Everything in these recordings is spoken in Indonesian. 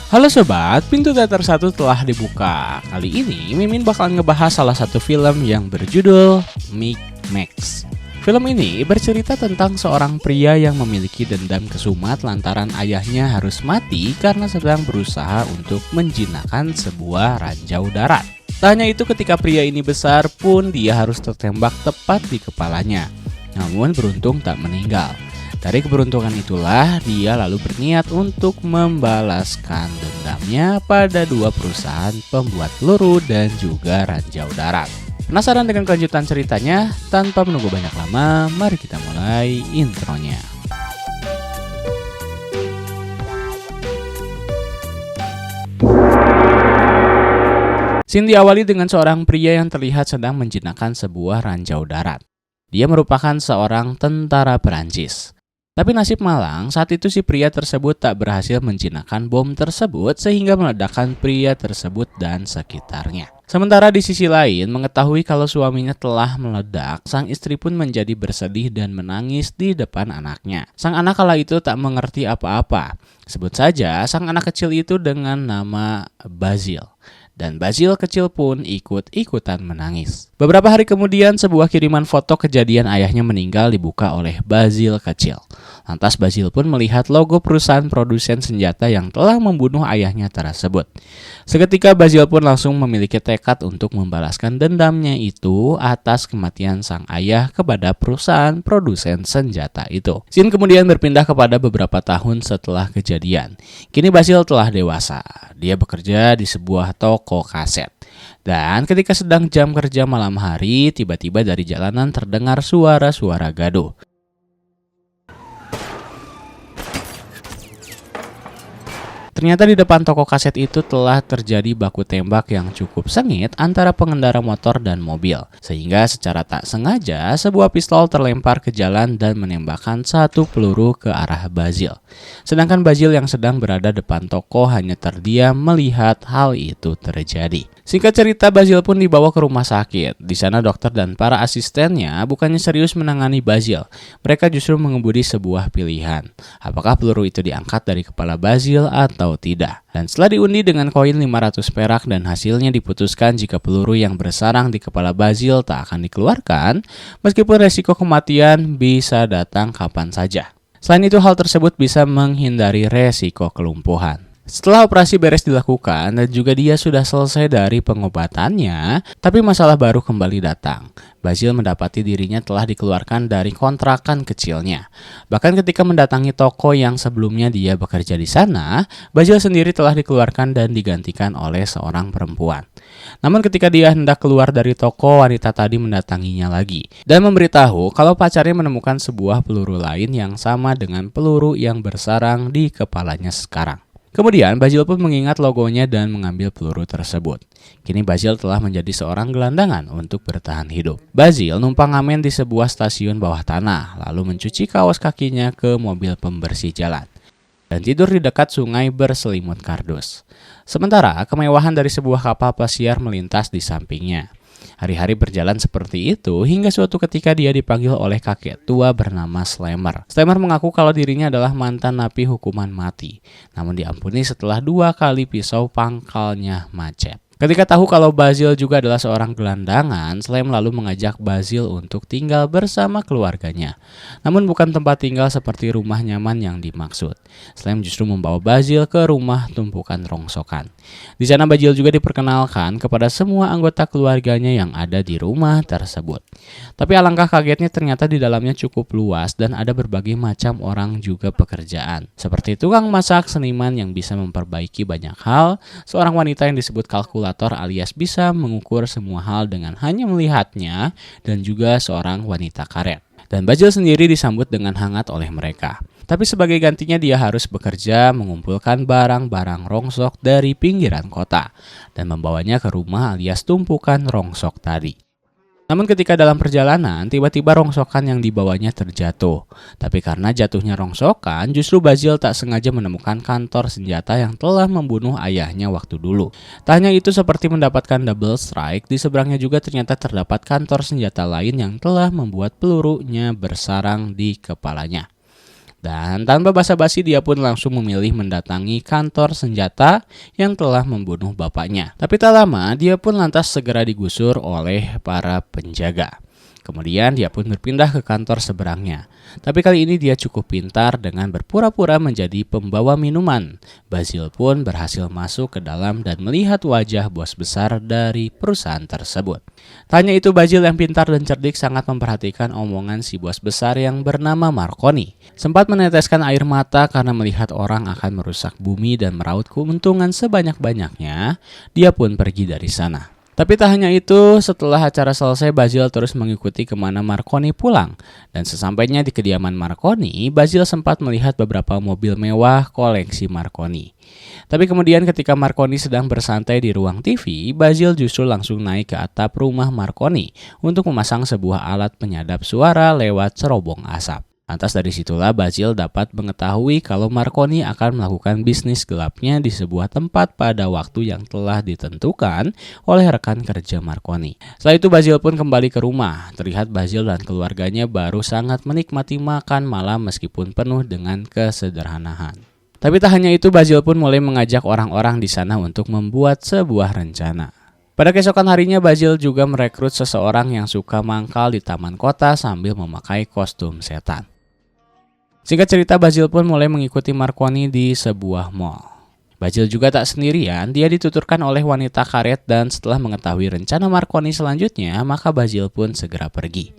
Halo sobat, pintu teater 1 telah dibuka. Kali ini Mimin bakal ngebahas salah satu film yang berjudul Micmacs. Film ini bercerita tentang seorang pria yang memiliki dendam kesumat lantaran ayahnya harus mati karena sedang berusaha untuk menjinakkan sebuah ranjau darat. Tak hanya itu, ketika pria ini besar pun dia harus tertembak tepat di kepalanya. Namun beruntung tak meninggal. Dari keberuntungan itulah dia lalu berniat untuk membalaskan dendamnya pada dua perusahaan pembuat peluru dan juga ranjau darat. Penasaran dengan kelanjutan ceritanya? Tanpa menunggu banyak lama, mari kita mulai intronya. Scene diawali dengan seorang pria yang terlihat sedang menjinakkan sebuah ranjau darat. Dia merupakan seorang tentara Perancis. Tapi nasib malang, saat itu si pria tersebut tak berhasil menjinakkan bom tersebut sehingga meledakkan pria tersebut dan sekitarnya. Sementara di sisi lain, mengetahui kalau suaminya telah meledak, sang istri pun menjadi bersedih dan menangis di depan anaknya. Sang anak kala itu tak mengerti apa-apa. Sebut saja sang anak kecil itu dengan nama Basil. Dan Basil kecil pun ikut-ikutan menangis. Beberapa hari kemudian, sebuah kiriman foto kejadian ayahnya meninggal dibuka oleh Basil kecil. Lantas Basil pun melihat logo perusahaan produsen senjata yang telah membunuh ayahnya tersebut. Seketika Basil pun langsung memiliki tekad untuk membalaskan dendamnya itu atas kematian sang ayah kepada perusahaan produsen senjata itu. Scene kemudian berpindah kepada beberapa tahun setelah kejadian. Kini Basil telah dewasa. Dia bekerja di sebuah toko kaset. Dan ketika sedang jam kerja malam hari, tiba-tiba dari jalanan terdengar suara-suara gaduh. Ternyata di depan toko kaset itu telah terjadi baku tembak yang cukup sengit antara pengendara motor dan mobil. Sehingga secara tak sengaja sebuah pistol terlempar ke jalan dan menembakkan satu peluru ke arah Basil. Sedangkan Basil yang sedang berada depan toko hanya terdiam melihat hal itu terjadi. Singkat cerita, Basil pun dibawa ke rumah sakit. Di sana dokter dan para asistennya bukannya serius menangani Basil. Mereka justru mengemudi sebuah pilihan. Apakah peluru itu diangkat dari kepala Basil atau tidak. Dan setelah diundi dengan koin 500 perak dan hasilnya diputuskan jika peluru yang bersarang di kepala Basil tak akan dikeluarkan, meskipun resiko kematian bisa datang kapan saja. Selain itu, hal tersebut bisa menghindari resiko kelumpuhan. Setelah operasi beres dilakukan dan juga dia sudah selesai dari pengobatannya, tapi masalah baru kembali datang. Basil mendapati dirinya telah dikeluarkan dari kontrakan kecilnya. Bahkan ketika mendatangi toko yang sebelumnya dia bekerja di sana, Basil sendiri telah dikeluarkan dan digantikan oleh seorang perempuan. Namun ketika dia hendak keluar dari toko, wanita tadi mendatanginya lagi dan memberitahu kalau pacarnya menemukan sebuah peluru lain yang sama dengan peluru yang bersarang di kepalanya sekarang. Kemudian Basil pun mengingat logonya dan mengambil peluru tersebut. Kini Basil telah menjadi seorang gelandangan untuk bertahan hidup. Basil numpang ngamen di sebuah stasiun bawah tanah, lalu mencuci kaos kakinya ke mobil pembersih jalan. Dan tidur di dekat sungai berselimut kardus. Sementara kemewahan dari sebuah kapal pesiar melintas di sampingnya. Hari-hari berjalan seperti itu hingga suatu ketika dia dipanggil oleh kakek tua bernama Slammer. Slammer mengaku kalau dirinya adalah mantan napi hukuman mati, namun diampuni setelah 2 kali pisau pangkalnya macet. Ketika tahu kalau Basil juga adalah seorang gelandangan, Slam lalu mengajak Basil untuk tinggal bersama keluarganya. Namun bukan tempat tinggal seperti rumah nyaman yang dimaksud. Slam justru membawa Basil ke rumah tumpukan rongsokan. Di sana Basil juga diperkenalkan kepada semua anggota keluarganya yang ada di rumah tersebut. Tapi alangkah kagetnya ternyata di dalamnya cukup luas dan ada berbagai macam orang juga pekerjaan. Seperti tukang masak, seniman yang bisa memperbaiki banyak hal, seorang wanita yang disebut kalkulator alias bisa mengukur semua hal dengan hanya melihatnya, dan juga seorang wanita karet. Dan Basil sendiri disambut dengan hangat oleh mereka. Tapi sebagai gantinya dia harus bekerja mengumpulkan barang-barang rongsok dari pinggiran kota dan membawanya ke rumah alias tumpukan rongsok tadi. Namun ketika dalam perjalanan, tiba-tiba rongsokan yang dibawanya terjatuh. Tapi karena jatuhnya rongsokan, justru Basil tak sengaja menemukan kantor senjata yang telah membunuh ayahnya waktu dulu. Tak hanya itu, seperti mendapatkan double strike, di seberangnya juga ternyata terdapat kantor senjata lain yang telah membuat pelurunya bersarang di kepalanya. Dan tanpa basa-basi dia pun langsung memilih mendatangi kantor senjata yang telah membunuh bapaknya. Tapi tak lama dia pun lantas segera digusur oleh para penjaga. Kemudian dia pun berpindah ke kantor seberangnya. Tapi kali ini dia cukup pintar dengan berpura-pura menjadi pembawa minuman. Basil pun berhasil masuk ke dalam dan melihat wajah bos besar dari perusahaan tersebut. Tanya itu Basil yang pintar dan cerdik sangat memperhatikan omongan si bos besar yang bernama Marconi. Sempat meneteskan air mata karena melihat orang akan merusak bumi dan meraup keuntungan sebanyak-banyaknya, dia pun pergi dari sana. Tapi tak hanya itu, setelah acara selesai Basil terus mengikuti kemana Marconi pulang. Dan sesampainya di kediaman Marconi, Basil sempat melihat beberapa mobil mewah koleksi Marconi. Tapi kemudian ketika Marconi sedang bersantai di ruang TV, Basil justru langsung naik ke atap rumah Marconi untuk memasang sebuah alat penyadap suara lewat cerobong asap. Lantas dari situlah Basil dapat mengetahui kalau Marconi akan melakukan bisnis gelapnya di sebuah tempat pada waktu yang telah ditentukan oleh rekan kerja Marconi. Setelah itu Basil pun kembali ke rumah. Terlihat Basil dan keluarganya baru sangat menikmati makan malam meskipun penuh dengan kesederhanaan. Tapi tak hanya itu, Basil pun mulai mengajak orang-orang di sana untuk membuat sebuah rencana. Pada keesokan harinya Basil juga merekrut seseorang yang suka mangkal di taman kota sambil memakai kostum setan. Singkat cerita, Basil pun mulai mengikuti Marconi di sebuah mall. Basil juga tak sendirian, dia dituturkan oleh wanita karet dan setelah mengetahui rencana Marconi selanjutnya, maka Basil pun segera pergi.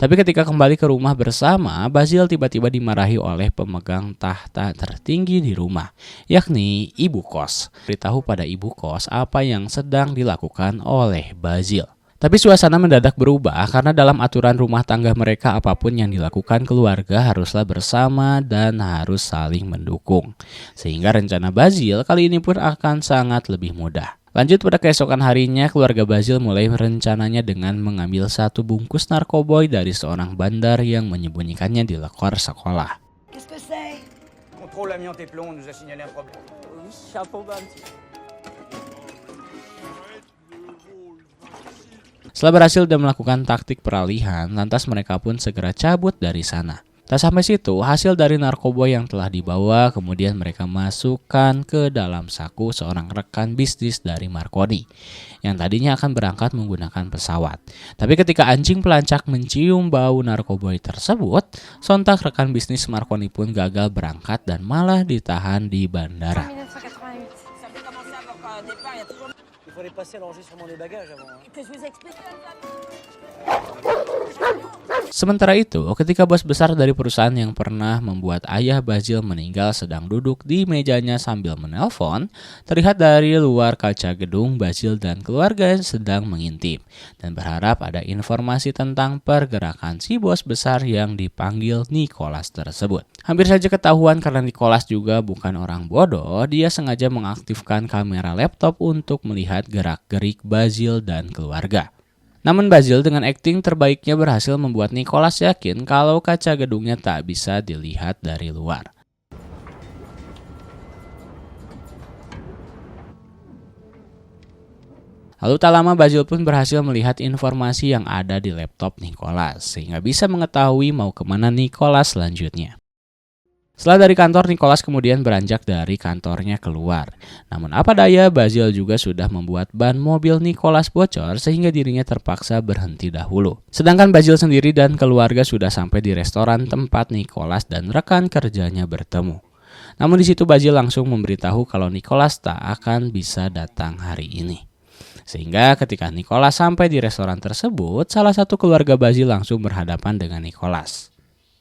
Tapi ketika kembali ke rumah bersama, Basil tiba-tiba dimarahi oleh pemegang tahta tertinggi di rumah, yakni ibu kos. Beritahu pada ibu kos apa yang sedang dilakukan oleh Basil. Tapi suasana mendadak berubah karena dalam aturan rumah tangga mereka apapun yang dilakukan keluarga haruslah bersama dan harus saling mendukung. Sehingga rencana Basil kali ini pun akan sangat lebih mudah. Lanjut pada keesokan harinya, keluarga Basil mulai rencananya dengan mengambil satu bungkus narkoboy dari seorang bandar yang menyembunyikannya di lekor sekolah. Qu'est-ce que c'est? Contrôle amiante et plomb, on nous a signalé un problème. Oui, chapeau bas un petit peu. Setelah berhasil dan melakukan taktik peralihan, lantas mereka pun segera cabut dari sana. Tak sampai situ, hasil dari narkoba yang telah dibawa kemudian mereka masukkan ke dalam saku seorang rekan bisnis dari Marconi yang tadinya akan berangkat menggunakan pesawat. Tapi ketika anjing pelacak mencium bau narkoba tersebut, sontak rekan bisnis Marconi pun gagal berangkat dan malah ditahan di bandara. 1988. Ça peut commencer à avoir un départ, il y a toujours... Il fallait passer à l'enregistrement des bagages avant. Que je vous explique. Sementara itu, ketika bos besar dari perusahaan yang pernah membuat ayah Basil meninggal sedang duduk di mejanya sambil menelpon, terlihat dari luar kaca gedung Basil dan keluarga sedang mengintip dan berharap ada informasi tentang pergerakan si bos besar yang dipanggil Nicholas tersebut. Hampir saja ketahuan karena Nicholas juga bukan orang bodoh, dia sengaja mengaktifkan kamera laptop untuk melihat gerak-gerik Basil dan keluarga. Namun Basil dengan akting terbaiknya berhasil membuat Nicholas yakin kalau kaca gedungnya tak bisa dilihat dari luar. Lalu tak lama Basil pun berhasil melihat informasi yang ada di laptop Nicholas, sehingga bisa mengetahui mau kemana Nicholas selanjutnya. Setelah dari kantor, Nicholas kemudian beranjak dari kantornya keluar. Namun apa daya, Basil juga sudah membuat ban mobil Nicholas bocor sehingga dirinya terpaksa berhenti dahulu. Sedangkan Basil sendiri dan keluarga sudah sampai di restoran tempat Nicholas dan rekan kerjanya bertemu. Namun di situ Basil langsung memberitahu kalau Nicholas tak akan bisa datang hari ini. Sehingga ketika Nicholas sampai di restoran tersebut, salah satu keluarga Basil langsung berhadapan dengan Nicholas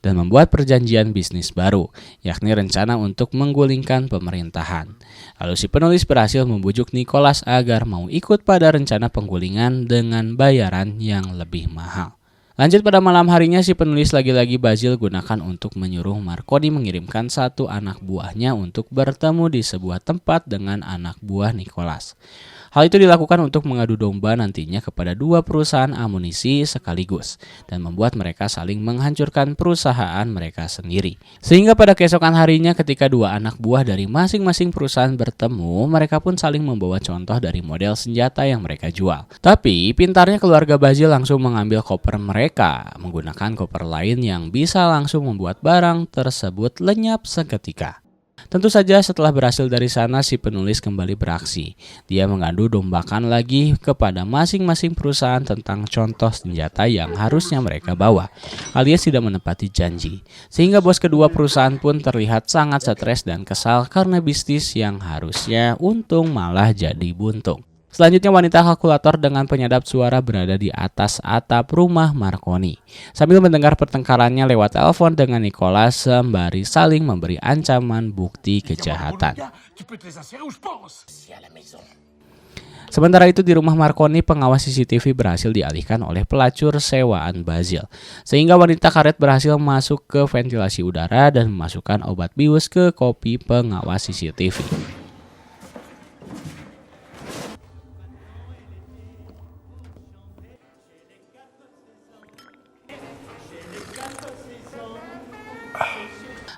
dan membuat perjanjian bisnis baru, yakni rencana untuk menggulingkan pemerintahan. Lalu si penulis berhasil membujuk Nicholas agar mau ikut pada rencana penggulingan dengan bayaran yang lebih mahal. Lanjut pada malam harinya, si penulis lagi-lagi Basil gunakan untuk menyuruh Marconi mengirimkan satu anak buahnya untuk bertemu di sebuah tempat dengan anak buah Nicholas. Hal itu dilakukan untuk mengadu domba nantinya kepada dua perusahaan amunisi sekaligus dan membuat mereka saling menghancurkan perusahaan mereka sendiri. Sehingga pada keesokan harinya ketika dua anak buah dari masing-masing perusahaan bertemu, mereka pun saling membawa contoh dari model senjata yang mereka jual. Tapi pintarnya keluarga Basil langsung mengambil koper mereka menggunakan koper lain yang bisa langsung membuat barang tersebut lenyap seketika. Tentu saja setelah berhasil dari sana, si penulis kembali beraksi. Dia mengadu dombakan lagi kepada masing-masing perusahaan tentang contoh senjata yang harusnya mereka bawa, alias tidak menepati janji. Sehingga bos kedua perusahaan pun terlihat sangat stres dan kesal karena bisnis yang harusnya untung malah jadi buntung. Selanjutnya wanita kalkulator dengan penyadap suara berada di atas atap rumah Marconi. Sambil mendengar pertengkarannya lewat telepon dengan Nicholas sembari saling memberi ancaman bukti kejahatan. Sementara itu di rumah Marconi, pengawas CCTV berhasil dialihkan oleh pelacur sewaan Basil. Sehingga wanita karet berhasil masuk ke ventilasi udara dan memasukkan obat bius ke kopi pengawas CCTV.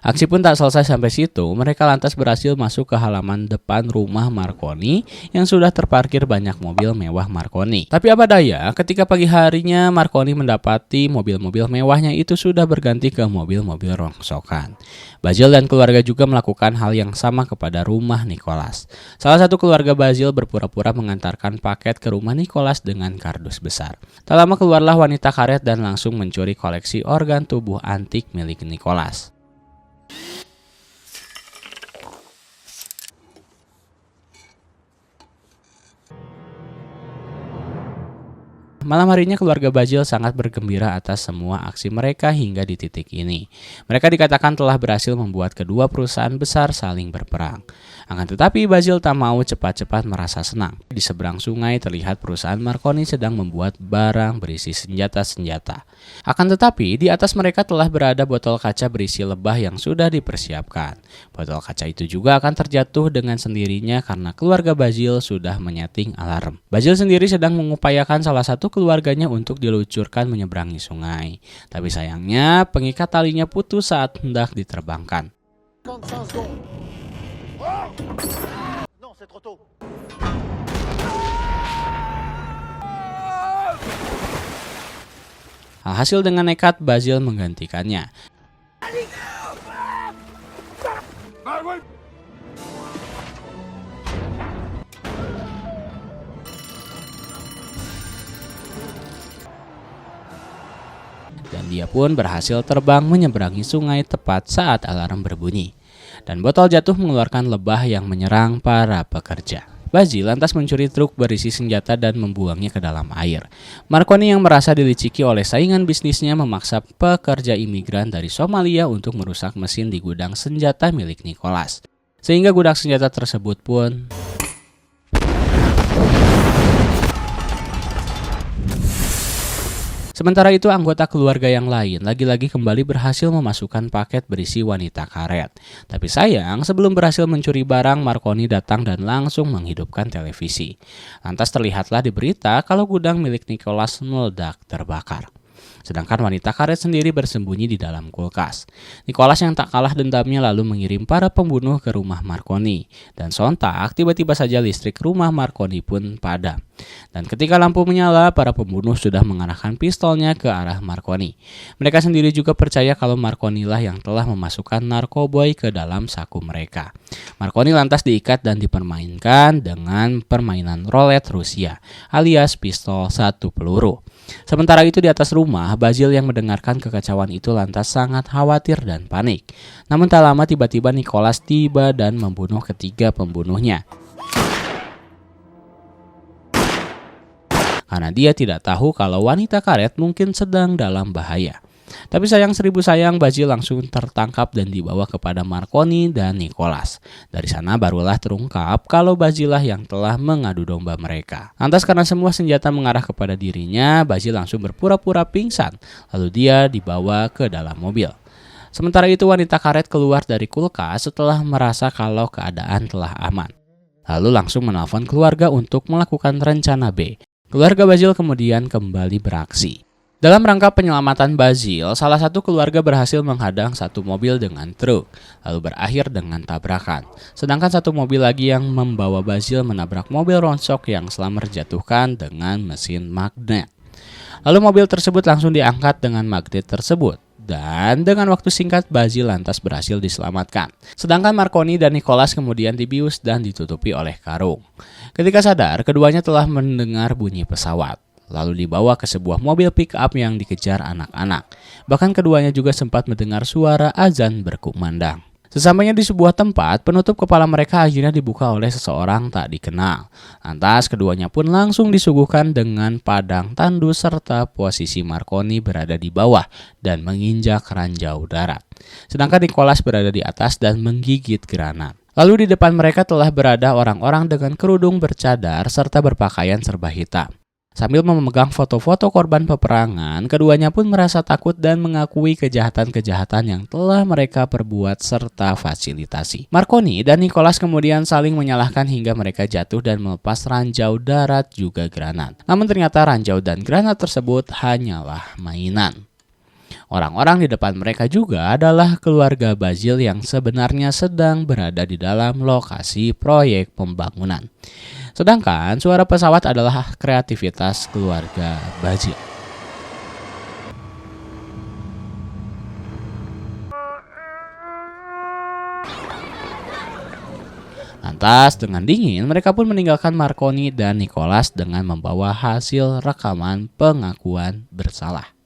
Aksi pun tak selesai sampai situ, mereka lantas berhasil masuk ke halaman depan rumah Marconi yang sudah terparkir banyak mobil mewah Marconi. Tapi apa daya, ketika pagi harinya Marconi mendapati mobil-mobil mewahnya itu sudah berganti ke mobil-mobil rongsokan. Basil dan keluarga juga melakukan hal yang sama kepada rumah Nicholas. Salah satu keluarga Basil berpura-pura mengantarkan paket ke rumah Nicholas dengan kardus besar. Tak lama keluarlah wanita karet dan langsung mencuri koleksi organ tubuh antik milik Nicholas. Malam harinya keluarga Basil sangat bergembira atas semua aksi mereka hingga di titik ini. Mereka dikatakan telah berhasil membuat kedua perusahaan besar saling berperang. Akan tetapi Basil tak mau cepat-cepat merasa senang. Di seberang sungai terlihat perusahaan Marconi sedang membuat barang berisi senjata-senjata. Akan tetapi di atas mereka telah berada botol kaca berisi lebah yang sudah dipersiapkan. Botol kaca itu juga akan terjatuh dengan sendirinya karena keluarga Basil sudah menyeting alarm. Basil sendiri sedang mengupayakan salah satu keluarganya untuk diluncurkan menyeberangi sungai. Tapi sayangnya pengikat talinya putus saat hendak diterbangkan. Alhasil dengan nekat Basil menggantikannya. Dan dia pun berhasil terbang menyeberangi sungai tepat saat alarm berbunyi. Dan botol jatuh mengeluarkan lebah yang menyerang para pekerja. Basil lantas mencuri truk berisi senjata dan membuangnya ke dalam air. Marconi yang merasa diliciki oleh saingan bisnisnya memaksa pekerja imigran dari Somalia untuk merusak mesin di gudang senjata milik Nicholas. Sehingga gudang senjata tersebut pun Sementara itu anggota keluarga yang lain lagi-lagi kembali berhasil memasukkan paket berisi wanita karet. Tapi sayang sebelum berhasil mencuri barang, Marconi datang dan langsung menghidupkan televisi. Lantas terlihatlah di berita kalau gudang milik Nicholas meledak terbakar. Sedangkan wanita karet sendiri bersembunyi di dalam kulkas. Nicholas yang tak kalah dendamnya lalu mengirim para pembunuh ke rumah Marconi. Dan sontak tiba-tiba saja listrik rumah Marconi pun padam. Dan ketika lampu menyala, para pembunuh sudah mengarahkan pistolnya ke arah Marconi. Mereka sendiri juga percaya kalau Marconi lah yang telah memasukkan narkoboy ke dalam saku mereka. Marconi lantas diikat dan dipermainkan dengan permainan roulette Rusia, alias pistol satu peluru. Sementara itu di atas rumah, Basil yang mendengarkan kekacauan itu lantas sangat khawatir dan panik. Namun tak lama tiba-tiba Nicholas tiba dan membunuh ketiga pembunuhnya. Karena dia tidak tahu kalau wanita karet mungkin sedang dalam bahaya. Tapi sayang seribu sayang, Basil langsung tertangkap dan dibawa kepada Marconi dan Nicholas. Dari sana barulah terungkap kalau Basil lah yang telah mengadu domba mereka. Lantas karena semua senjata mengarah kepada dirinya, Basil langsung berpura-pura pingsan. Lalu dia dibawa ke dalam mobil. Sementara itu wanita karet keluar dari kulkas setelah merasa kalau keadaan telah aman. lalu langsung menelpon keluarga untuk melakukan rencana B. Keluarga Basil kemudian kembali beraksi. Dalam rangka penyelamatan Basil, salah satu keluarga berhasil menghadang satu mobil dengan truk, lalu berakhir dengan tabrakan. Sedangkan satu mobil lagi yang membawa Basil menabrak mobil rongsok yang Selamat jatuhkan dengan mesin magnet. Lalu mobil tersebut langsung diangkat dengan magnet tersebut. Dan dengan waktu singkat Basil lantas berhasil diselamatkan. Sedangkan Marconi dan Nicholas kemudian dibius dan ditutupi oleh karung. Ketika sadar, keduanya telah mendengar bunyi pesawat. Lalu dibawa ke sebuah mobil pick-up yang dikejar anak-anak. Bahkan keduanya juga sempat mendengar suara azan berkumandang. Sesampainya di sebuah tempat, penutup kepala mereka akhirnya dibuka oleh seseorang tak dikenal. Lantas keduanya pun langsung disuguhkan dengan padang tandu serta posisi Marconi berada di bawah dan menginjak ranjau darat. Sedangkan Nicholas berada di atas dan menggigit granat. Lalu di depan mereka telah berada orang-orang dengan kerudung bercadar serta berpakaian serba hitam. Sambil memegang foto-foto korban peperangan, keduanya pun merasa takut dan mengakui kejahatan-kejahatan yang telah mereka perbuat serta fasilitasi. Marconi dan Nicholas kemudian saling menyalahkan hingga mereka jatuh dan melepas ranjau darat juga granat. Namun ternyata ranjau dan granat tersebut hanyalah mainan. Orang-orang di depan mereka juga adalah keluarga Basil yang sebenarnya sedang berada di dalam lokasi proyek pembangunan. Sedangkan suara pesawat adalah kreativitas keluarga Basil. Lantas dengan dingin mereka pun meninggalkan Marconi dan Nicholas dengan membawa hasil rekaman pengakuan bersalah.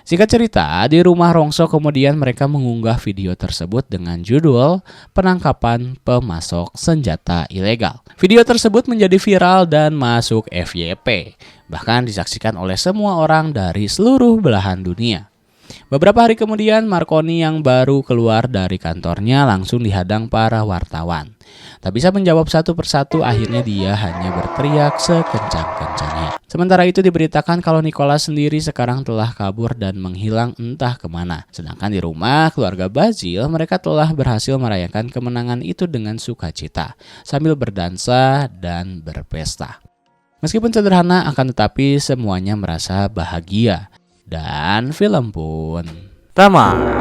Singkat cerita, di rumah Rongso kemudian mereka mengunggah video tersebut dengan judul Penangkapan Pemasok Senjata Ilegal. Video tersebut menjadi viral dan masuk FYP, bahkan disaksikan oleh semua orang dari seluruh belahan dunia. Beberapa hari kemudian, Marconi yang baru keluar dari kantornya langsung dihadang para wartawan. Tak bisa menjawab satu persatu, akhirnya dia hanya berteriak sekencang-kencangnya. Sementara itu diberitakan kalau Nicholas sendiri sekarang telah kabur dan menghilang entah kemana. Sedangkan di rumah keluarga Basil, mereka telah berhasil merayakan kemenangan itu dengan sukacita, sambil berdansa dan berpesta. Meskipun sederhana, akan tetapi semuanya merasa bahagia. Dan film pun tamat.